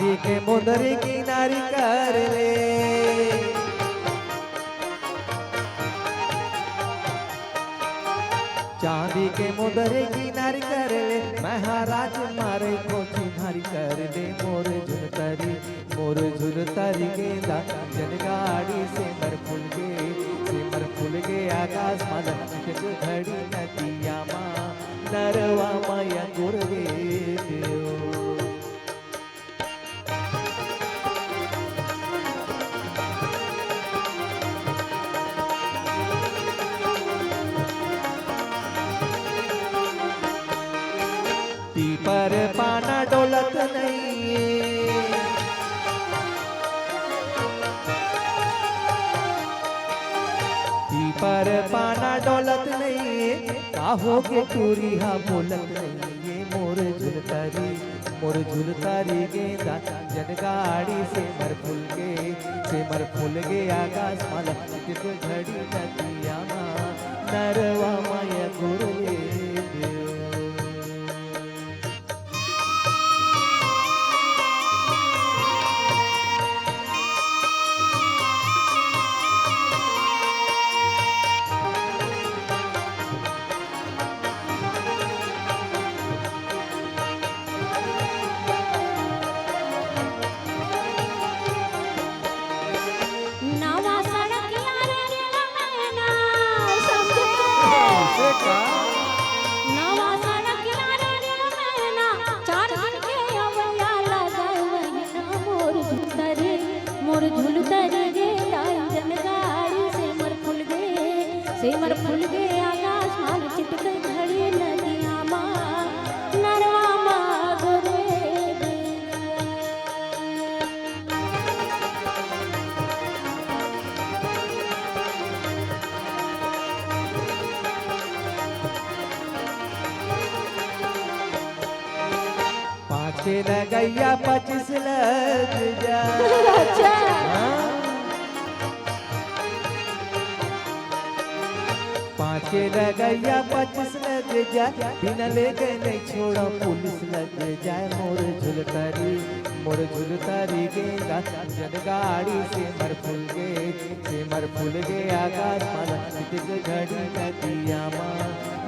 चांदी के मुंदरी किनारी कर ले, चांदी के मुंदरी किनारी कर ले, महाराज मारे को चिन्हारी कर ले। मोर झुलतारी गेंदा जनगाड़ी से मर फूल गे आकाश माला घड़ी नदिया माँ नरवा माया गुरवे देव। पर पाना डोलत नहीं, पर पाना डोलत नहीं, काहो के टूरिया बोलत नहीं। ये मोर झुलतारी गेंदा जनगाड़ी से मर फूल गे आकाश माला घड़ी नदिया माँ नरवा माया गुरवे देव। मर फूल गे आकाश माल चिटक घड़ी नदिया माँ नरवा माँ गुरवे। पाँच लगैया 25 लग जा, पाँच लगैया 25 लग जा, बिना ले गए नहीं छोड़ा पुलिस लग जाए। मोर झुलतारी गेंदा जनगाड़ी से मर फूल गे आकाश माला घड़ी नदिया माँ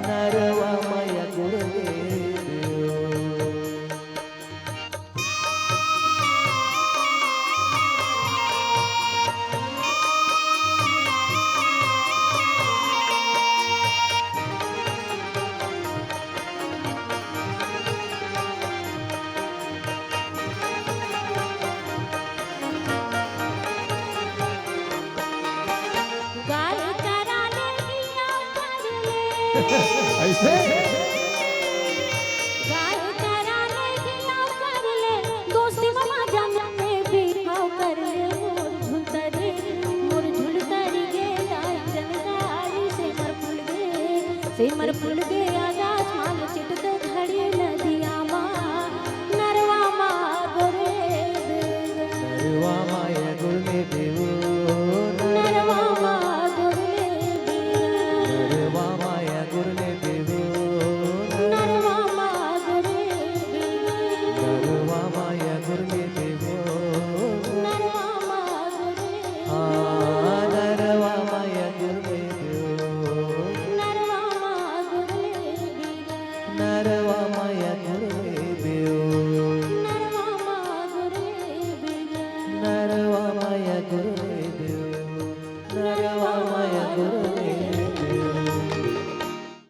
नरवा माया गुरवे देव। ऐसे गाय कराने गिला कर ले, दोस्ती मामा जान में भी भाव कर ले। मोर झुलतारी गेंदा जनगाड़ी से मर फूल गे आकाश माल चिटक घड़ी नदिया माँ नरवा माँ गुरवे देव। नरवा माया गुरवे देव, नरवा माँ गुरवे देव, नरवा माया गुरवे देव, नरवा माँ गुरवे देव, नरवा माया गुरवे देव, नरवा माँ गुरवे देव, नरवा माया गुरवे देव, नरवा माँ गुरवे देव, नरवा माया गुरवे देव, नरवा माँ गुरवे देव, नरवा माया गुरवे